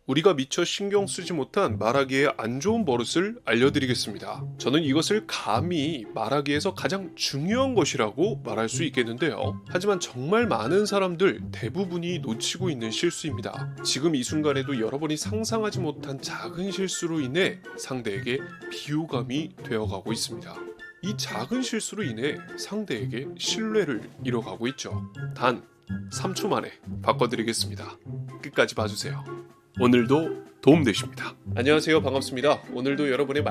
우리가 미처 신경 쓰지 못한 말하기의 안 좋은 버릇을 알려드리겠습니다. 저는 이것을 감히 말하기에서 가장 중요한 것이라고 말할 수 있겠는데요. 하지만 정말 많은 사람들 대부분이 놓치고 있는 실수입니다. 지금 이 순간에도 여러분이 상상하지 못한 작은 실수로 인해 상대에게 비호감이 되어가고 있습니다. 이 작은 실수로 인해 상대에게 신뢰를 잃어가고 있죠. 단 3초 만에 바꿔드리겠습니다. 끝까지 봐주세요. 오늘도 도움되십니다. 안녕하세요. 반갑습니다. 오늘도 여러분의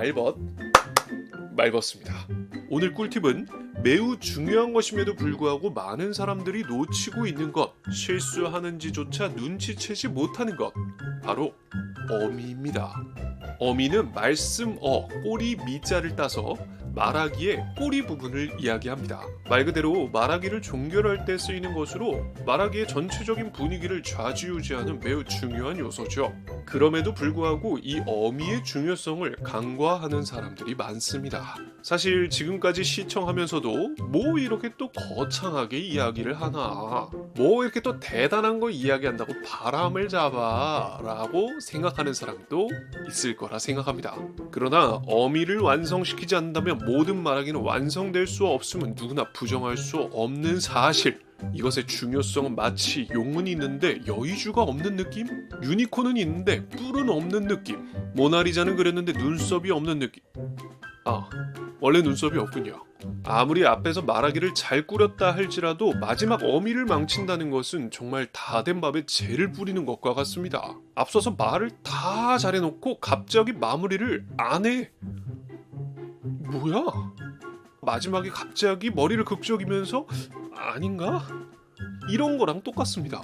말벗습니다. 오늘 꿀팁은 매우 중요한 것임에도 불구하고 많은 사람들이 놓치고 있는 것, 실수하는지조차 눈치채지 못하는 것, 바로 어미입니다. 어미는 말씀 꼬리 미자를 따서 말하기의 꼬리 부분을 이야기합니다. 말 그대로 말하기를 종결할 때 쓰이는 것으로 말하기의 전체적인 분위기를 좌지우지하는 매우 중요한 요소죠. 그럼에도 불구하고 이 어미의 중요성을 간과하는 사람들이 많습니다. 사실 지금까지 시청하면서도 뭐 이렇게 또 거창하게 이야기를 하나, 뭐 이렇게 또 대단한 거 이야기한다고 바람을 잡아 라고 생각하는 사람도 있을 거라 생각합니다. 그러나 어미를 완성시키지 않는다면 모든 말하기는 완성될 수 없음은 누구나 부정할 수 없는 사실. 이것의 중요성은 마치 용은 있는데 여의주가 없는 느낌? 유니콘은 있는데 뿔은 없는 느낌? 모나리자는 그렸는데 눈썹이 없는 느낌? 원래 눈썹이 없군요. 아무리 앞에서 말하기를 잘 꾸렸다 할지라도 마지막 어미를 망친다는 것은 정말 다 된 밥에 재를 뿌리는 것과 같습니다. 앞서서 말을 다 잘해놓고 갑자기 마무리를 안 해. 뭐야? 마지막에 갑자기 머리를 극적이면서 아닌가? 이런 거랑 똑같습니다.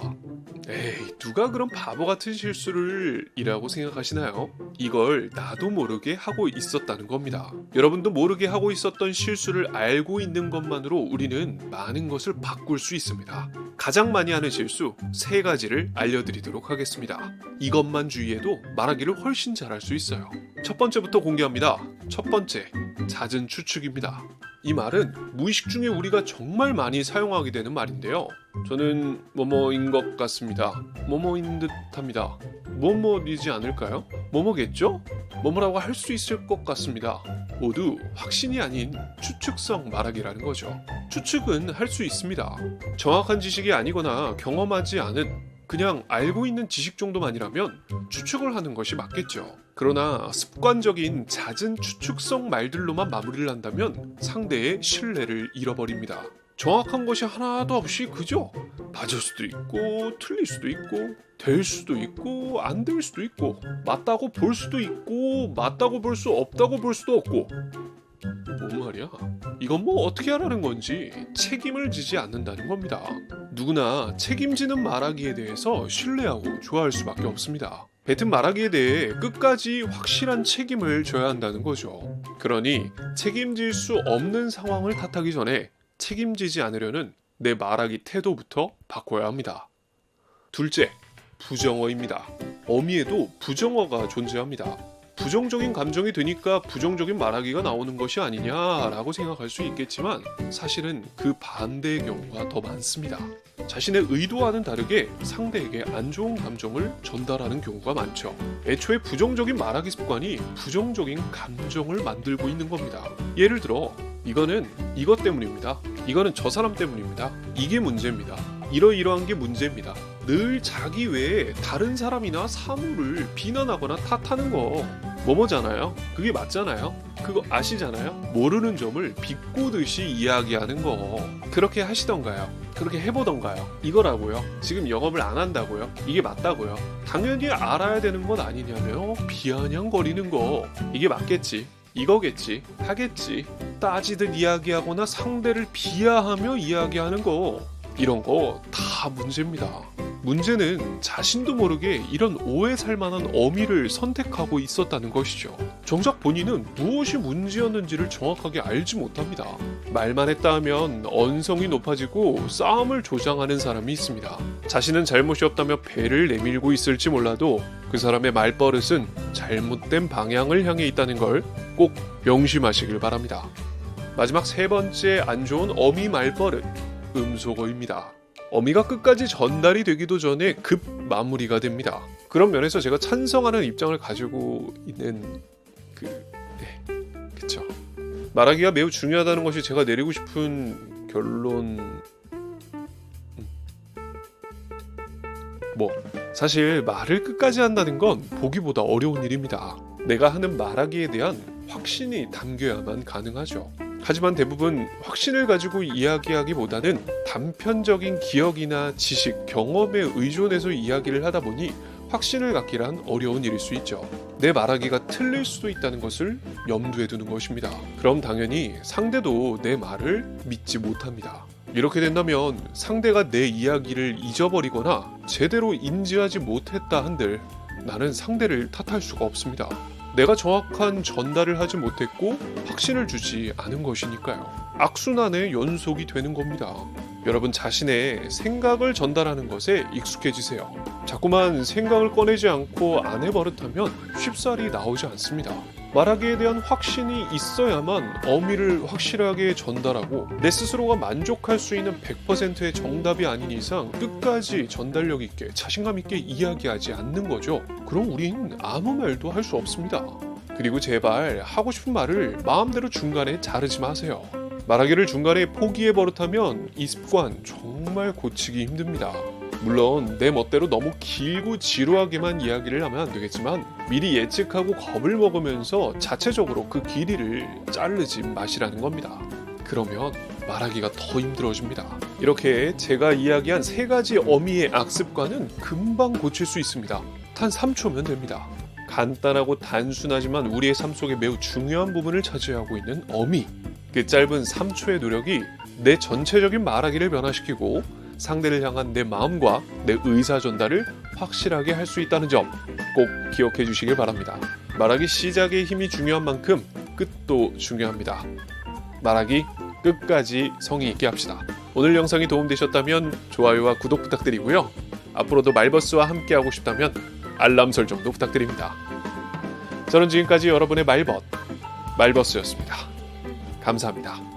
에이, 누가 그런 바보 같은 실수를 이라고 생각하시나요? 이걸 나도 모르게 하고 있었다는 겁니다. 여러분도 모르게 하고 있었던 실수를 알고 있는 것만으로 우리는 많은 것을 바꿀 수 있습니다. 가장 많이 하는 실수 3가지를 알려드리도록 하겠습니다. 이것만 주의해도 말하기를 훨씬 잘할 수 있어요. 첫 번째부터 공개합니다. 첫 번째, 잦은 추측입니다. 이 말은 무의식 중에 우리가 정말 많이 사용하게 되는 말인데요. 저는 뭐뭐인 것 같습니다. 뭐뭐인 듯합니다. 뭐뭐이지 않을까요? 뭐뭐겠죠? 뭐뭐라고 할 수 있을 것 같습니다. 모두 확신이 아닌 추측성 말하기라는 거죠. 추측은 할 수 있습니다. 정확한 지식이 아니거나 경험하지 않은 그냥 알고 있는 지식 정도만이라면 추측을 하는 것이 맞겠죠. 그러나 습관적인 잦은 추측성 말들로만 마무리를 한다면 상대의 신뢰를 잃어버립니다. 정확한 것이 하나도 없이 그저 맞을 수도 있고 틀릴 수도 있고 될 수도 있고 안 될 수도 있고 맞다고 볼 수도 있고 맞다고 볼 수 없다고 볼 수도 없고 뭔 말이야? 이건 뭐 어떻게 하라는 건지 책임을 지지 않는다는 겁니다. 누구나 책임지는 말하기에 대해서 신뢰하고 좋아할 수밖에 없습니다. 뱉은 말하기에 대해 끝까지 확실한 책임을 져야 한다는 거죠. 그러니 책임질 수 없는 상황을 탓하기 전에 책임지지 않으려는 내 말하기 태도부터 바꿔야 합니다. 둘째, 부정어입니다. 어미에도 부정어가 존재합니다. 부정적인 감정이 드니까 부정적인 말하기가 나오는 것이 아니냐라고 생각할 수 있겠지만 사실은 그 반대의 경우가 더 많습니다. 자신의 의도와는 다르게 상대에게 안 좋은 감정을 전달하는 경우가 많죠. 애초에 부정적인 말하기 습관이 부정적인 감정을 만들고 있는 겁니다. 예를 들어 이거는 이것 때문입니다. 이거는 저 사람 때문입니다. 이게 문제입니다. 이러이러한 게 문제입니다. 늘 자기 외에 다른 사람이나 사물을 비난하거나 탓하는 거 뭐뭐잖아요. 그게 맞잖아요. 그거 아시잖아요. 모르는 점을 비꼬듯이 이야기하는 거 그렇게 하시던가요? 그렇게 해보던가요? 이거라고요. 지금 영업을 안 한다고요? 이게 맞다고요? 당연히 알아야 되는 건 아니냐며 비아냥거리는 거 이게 맞겠지. 이거겠지. 하겠지. 따지듯 이야기하거나 상대를 비하하며 이야기하는 거 이런 거 다 문제입니다. 문제는 자신도 모르게 이런 오해 살만한 어미를 선택하고 있었다는 것이죠. 정작 본인은 무엇이 문제였는지를 정확하게 알지 못합니다. 말만 했다 하면 언성이 높아지고 싸움을 조장하는 사람이 있습니다. 자신은 잘못이 없다며 배를 내밀고 있을지 몰라도 그 사람의 말버릇은 잘못된 방향을 향해 있다는 걸 꼭 명심하시길 바랍니다. 마지막 3번째 안 좋은 어미 말버릇, 음소거입니다. 어미가 끝까지 전달이 되기도 전에 급 마무리가 됩니다. 그런 면에서 제가 찬성하는 입장을 가지고 있는 그쵸. 말하기가 매우 중요하다는 것이 제가 내리고 싶은 결론. 사실 말을 끝까지 한다는 건 보기보다 어려운 일입니다. 내가 하는 말하기에 대한 확신이 담겨야만 가능하죠. 하지만 대부분 확신을 가지고 이야기하기보다는 단편적인 기억이나 지식, 경험에 의존해서 이야기를 하다 보니 확신을 갖기란 어려운 일일 수 있죠. 내 말하기가 틀릴 수도 있다는 것을 염두에 두는 것입니다. 그럼 당연히 상대도 내 말을 믿지 못합니다. 이렇게 된다면 상대가 내 이야기를 잊어버리거나 제대로 인지하지 못했다 한들 나는 상대를 탓할 수가 없습니다. 내가 정확한 전달을 하지 못했고 확신을 주지 않은 것이니까요. 악순환의 연속이 되는 겁니다. 여러분 자신의 생각을 전달하는 것에 익숙해지세요. 자꾸만 생각을 꺼내지 않고 안 해버릇하면 쉽사리 나오지 않습니다. 말하기에 대한 확신이 있어야만 어미를 확실하게 전달하고 내 스스로가 만족할 수 있는 100%의 정답이 아닌 이상 끝까지 전달력 있게 자신감 있게 이야기하지 않는 거죠. 그럼 우린 아무 말도 할 수 없습니다. 그리고 제발 하고 싶은 말을 마음대로 중간에 자르지 마세요. 말하기를 중간에 포기해 버릇하면 이 습관 정말 고치기 힘듭니다. 물론 내 멋대로 너무 길고 지루하게만 이야기를 하면 안 되겠지만 미리 예측하고 겁을 먹으면서 자체적으로 그 길이를 자르지 마시라는 겁니다. 그러면 말하기가 더 힘들어집니다. 이렇게 제가 이야기한 3가지 어미의 악습관은 금방 고칠 수 있습니다. 단 3초면 됩니다. 간단하고 단순하지만 우리의 삶 속에 매우 중요한 부분을 차지하고 있는 어미. 그 짧은 3초의 노력이 내 전체적인 말하기를 변화시키고 상대를 향한 내 마음과 내 의사 전달을 확실하게 할 수 있다는 점 꼭 기억해 주시길 바랍니다. 말하기 시작의 힘이 중요한 만큼 끝도 중요합니다. 말하기 끝까지 성의 있게 합시다. 오늘 영상이 도움되셨다면 좋아요와 구독 부탁드리고요. 앞으로도 말버스와 함께하고 싶다면 알람 설정도 부탁드립니다. 저는 지금까지 여러분의 말버스였습니다. 감사합니다.